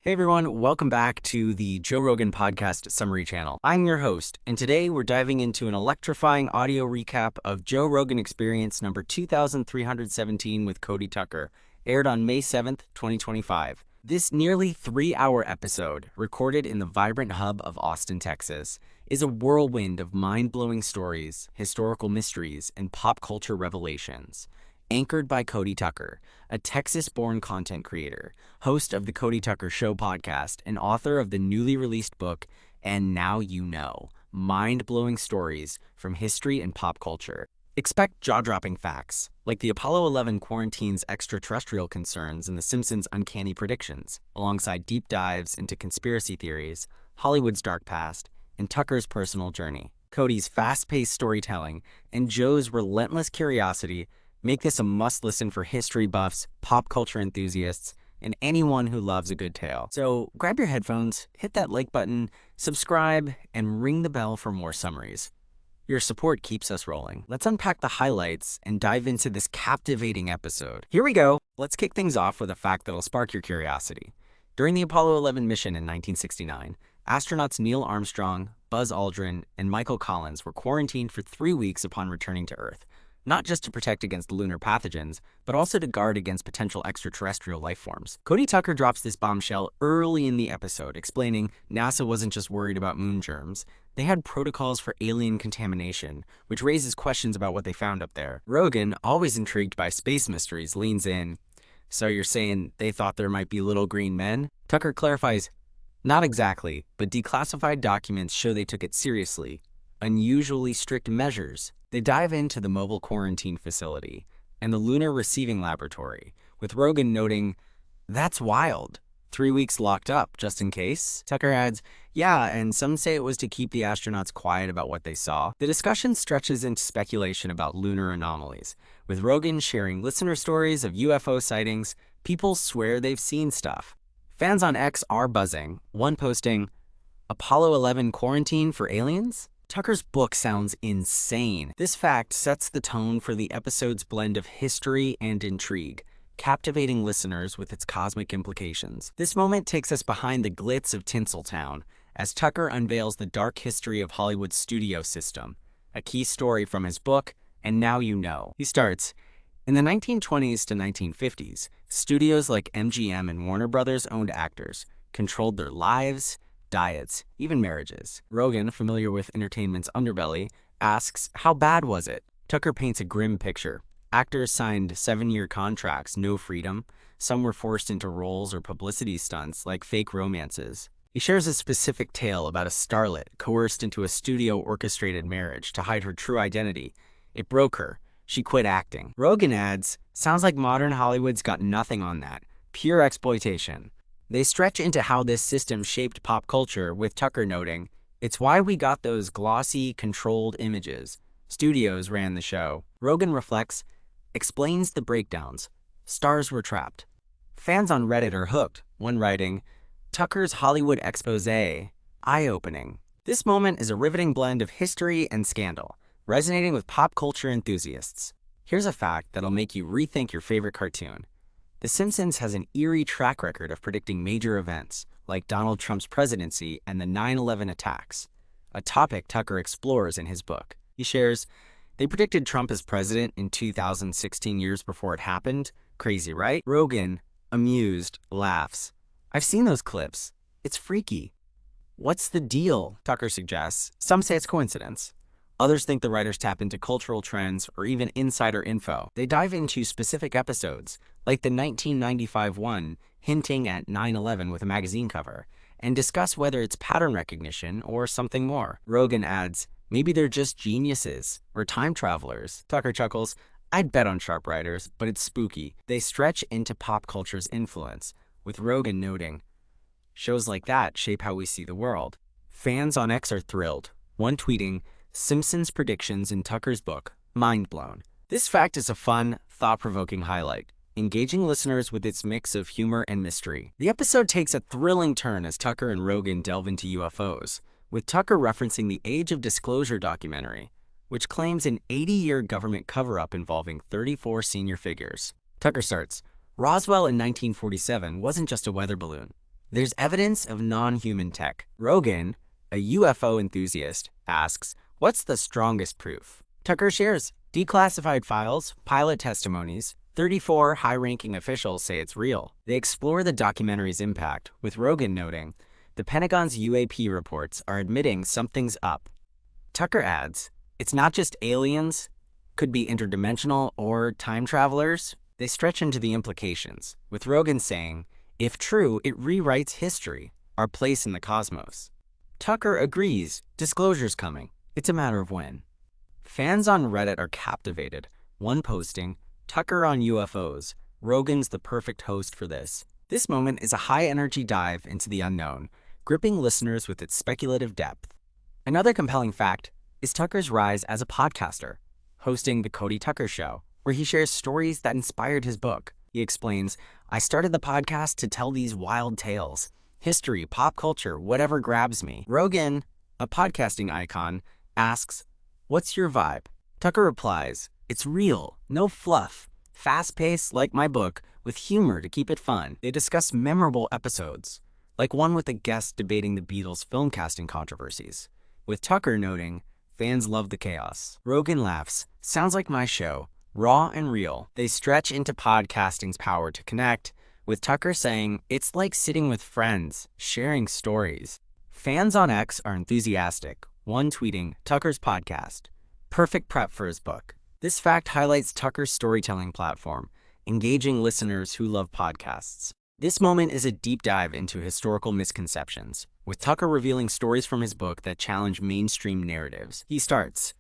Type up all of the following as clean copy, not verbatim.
Hey everyone, welcome back to the Joe Rogan Podcast Summary Channel. I'm your host, and today we're diving into an electrifying audio recap of Joe Rogan Experience number 2317 with Cody Tucker, aired on May 7th, 2025. This nearly 3-hour episode, recorded in the vibrant hub of Austin, Texas, is a whirlwind of mind-blowing stories, historical mysteries, and pop culture revelations. Anchored by Cody Tucker, a Texas-born content creator, host of the Cody Tucker Show podcast, and author of the newly released book, And Now You Know, mind-blowing stories from history and pop culture. Expect jaw-dropping facts, like the Apollo 11 quarantine's extraterrestrial concerns and the Simpsons' uncanny predictions, alongside deep dives into conspiracy theories, Hollywood's dark past, and Tucker's personal journey. Cody's fast-paced storytelling and Joe's relentless curiosity make this a must-listen for history buffs, pop culture enthusiasts, and anyone who loves a good tale. So grab your headphones, hit that like button, subscribe, and ring the bell for more summaries. Your support keeps us rolling. Let's unpack the highlights and dive into this captivating episode. Here we go. Let's kick things off with a fact that'll spark your curiosity. During the Apollo 11 mission in 1969, astronauts Neil Armstrong, Buzz Aldrin, and Michael Collins were quarantined for 3 weeks upon returning to Earth. Not just to protect against lunar pathogens, but also to guard against potential extraterrestrial life forms. Cody Tucker drops this bombshell early in the episode, explaining NASA wasn't just worried about moon germs. They had protocols for alien contamination, which raises questions about what they found up there. Rogan, always intrigued by space mysteries, leans in. So you're saying they thought there might be little green men? Tucker clarifies, not exactly, but declassified documents show they took it seriously. Unusually strict measures. They dive into the mobile quarantine facility and the lunar receiving laboratory, with Rogan noting, "That's wild. 3 weeks locked up, just in case?" Tucker adds, "Yeah, and some say it was to keep the astronauts quiet about what they saw." The discussion stretches into speculation about lunar anomalies, with Rogan sharing listener stories of UFO sightings. People swear they've seen stuff. Fans on X are buzzing, one posting, "Apollo 11 quarantine for aliens?" Tucker's book sounds insane. This fact sets the tone for the episode's blend of history and intrigue, captivating listeners with its cosmic implications. This moment takes us behind the glitz of Tinseltown, as Tucker unveils the dark history of Hollywood's studio system, a key story from his book, And Now You Know. He starts, in the 1920s to 1950s, studios like MGM and Warner Brothers owned actors, controlled their lives, diets, even marriages. Rogan, familiar with entertainment's underbelly, asks, how bad was it? Tucker paints a grim picture. Actors signed 7-year contracts, no freedom. Some were forced into roles or publicity stunts like fake romances. He shares a specific tale about a starlet coerced into a studio-orchestrated marriage to hide her true identity. It broke her. She quit acting. Rogan adds, sounds like modern Hollywood's got nothing on that. Pure exploitation. They stretch into how this system shaped pop culture, with Tucker noting, it's why we got those glossy, controlled images. Studios ran the show. Rogan reflects, explains the breakdowns. Stars were trapped. Fans on Reddit are hooked, one writing, Tucker's Hollywood expose, eye-opening. This moment is a riveting blend of history and scandal, resonating with pop culture enthusiasts. Here's a fact that'll make you rethink your favorite cartoon. The Simpsons has an eerie track record of predicting major events, like Donald Trump's presidency and the 9/11 attacks, a topic Tucker explores in his book. He shares, they predicted Trump as president in 2016 years before it happened. Crazy, right? Rogan, amused, laughs. I've seen those clips. It's freaky. What's the deal? Tucker suggests. Some say it's coincidence. Others think the writers tap into cultural trends or even insider info. They dive into specific episodes, like the 1995 one hinting at 9/11 with a magazine cover, and discuss whether it's pattern recognition or something more. Rogan adds, maybe they're just geniuses or time travelers. Tucker chuckles, I'd bet on sharp writers, but it's spooky. They stretch into pop culture's influence, with Rogan noting, shows like that shape how we see the world. Fans on X are thrilled, one tweeting, Simpsons Predictions in Tucker's book, mind blown. This fact is a fun, thought-provoking highlight, engaging listeners with its mix of humor and mystery. The episode takes a thrilling turn as Tucker and Rogan delve into UFOs, with Tucker referencing the Age of Disclosure documentary, which claims an 80-year government cover-up involving 34 senior figures. Tucker starts, Roswell in 1947 wasn't just a weather balloon. There's evidence of non-human tech. Rogan, a UFO enthusiast, asks, what's the strongest proof? Tucker shares declassified files, pilot testimonies, 34 high-ranking officials say it's real. They explore the documentary's impact, with Rogan noting, the Pentagon's UAP reports are admitting something's up. Tucker adds, it's not just aliens, could be interdimensional or time travelers. They stretch into the implications, with Rogan saying, if true, it rewrites history, our place in the cosmos. Tucker agrees, disclosure's coming. It's a matter of when. Fans on Reddit are captivated, one posting, Tucker on UFOs, Rogan's the perfect host for this. This moment is a high-energy dive into the unknown, gripping listeners with its speculative depth. Another compelling fact is Tucker's rise as a podcaster, hosting The Cody Tucker Show, where he shares stories that inspired his book. He explains, I started the podcast to tell these wild tales. History, pop culture, whatever grabs me. Rogan, a podcasting icon, asks, what's your vibe? Tucker replies, it's real, no fluff, fast-paced like my book, with humor to keep it fun. They discuss memorable episodes, like one with a guest debating the Beatles' film casting controversies, with Tucker noting, fans love the chaos. Rogan Laughs, sounds like my show, raw and real. They stretch into podcasting's power to connect, with Tucker saying, it's like sitting with friends, sharing stories. Fans on X are enthusiastic, one tweeting, Tucker's podcast, perfect prep for his book. This fact highlights Tucker's storytelling platform, engaging listeners who love podcasts. This moment is a deep dive into historical misconceptions, with Tucker revealing stories from his book that challenge mainstream narratives. He starts,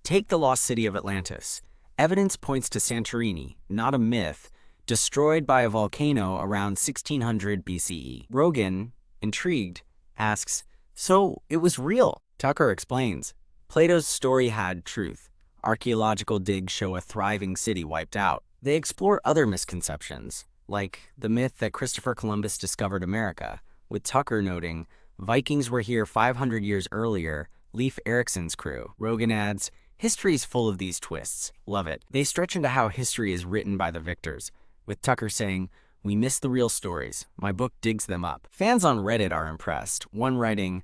take the lost city of Atlantis. Evidence points to Santorini, not a myth, destroyed by a volcano around 1600 BCE. Rogan, intrigued, asks, so it was real? Tucker explains, Plato's story had truth. Archaeological digs show a thriving city wiped out. They explore other misconceptions, like the myth that Christopher Columbus discovered America, with Tucker noting, Vikings were here 500 years earlier, Leif Erikson's crew. Rogan adds, history's full of these twists. Love it. They stretch into how history is written by the victors, with Tucker saying, we miss the real stories. My book digs them up. Fans on Reddit are impressed, one writing,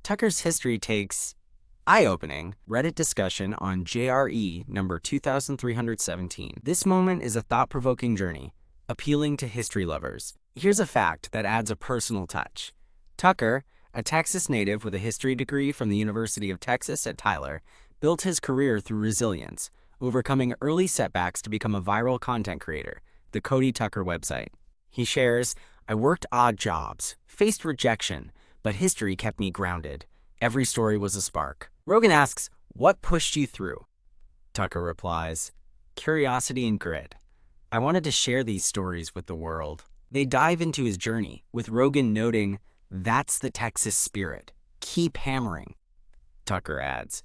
Tucker's history takes eye-opening. Reddit discussion on JRE number 2317. This moment is a thought-provoking journey, appealing to history lovers. Here's a fact that adds a personal touch. Tucker, a Texas native with a history degree from the University of Texas at Tyler, built his career through resilience, overcoming early setbacks to become a viral content creator, the Cody Tucker website. He shares, I worked odd jobs, faced rejection, but history kept me grounded. Every story was a spark. Rogan asks, what pushed you through? Tucker replies, curiosity and grit. I wanted to share these stories with the world. They dive into his journey, with Rogan noting, that's the Texas spirit. Keep hammering. Tucker adds,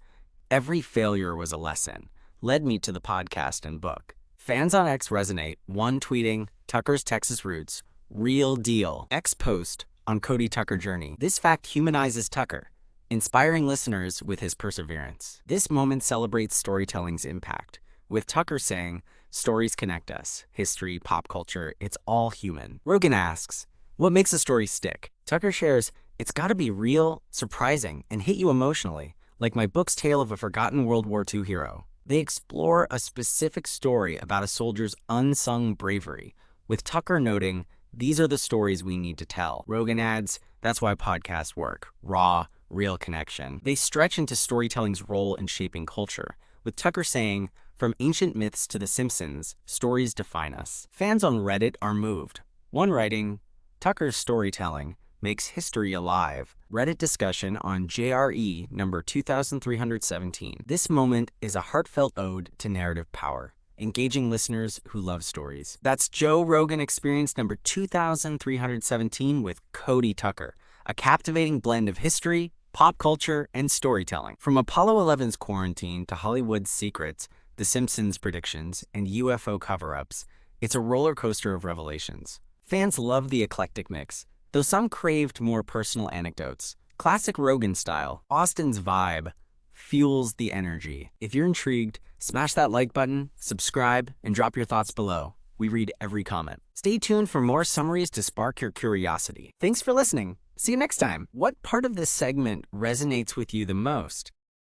every failure was a lesson, led me to the podcast and book. Fans on X resonate, one tweeting, Tucker's Texas roots, real deal. X post on Cody Tucker journey. This fact humanizes Tucker, inspiring listeners with his perseverance. This moment celebrates storytelling's impact, with Tucker saying, stories connect us. History, pop culture, it's all human. Rogan asks, what makes a story stick? Tucker shares, it's gotta be real, surprising, and hit you emotionally, like my book's tale of a forgotten World War II hero. They explore a specific story about a soldier's unsung bravery, with Tucker noting, these are the stories we need to tell. Rogan adds, that's why podcasts work. Raw, real connection. They stretch into storytelling's role in shaping culture, with Tucker saying, from ancient myths to The Simpsons, stories define us. Fans on Reddit are moved. One writing, Tucker's storytelling makes history alive. Reddit discussion on JRE number 2317. This moment is a heartfelt ode to narrative power, engaging listeners who love stories. That's Joe Rogan Experience number 2317 with Cody Tucker, a captivating blend of history, pop culture, and storytelling. From Apollo 11's quarantine to Hollywood's secrets, The Simpsons Predictions, and UFO cover-ups, it's a roller coaster of revelations. Fans love the eclectic mix, though some craved more personal anecdotes. Classic Rogan style, Austin's vibe fuels the energy. If you're intrigued, smash that like button, subscribe, and drop your thoughts below. We read every comment. Stay tuned for more summaries to spark your curiosity. Thanks for listening. See you next time. What part of this segment resonates with you the most?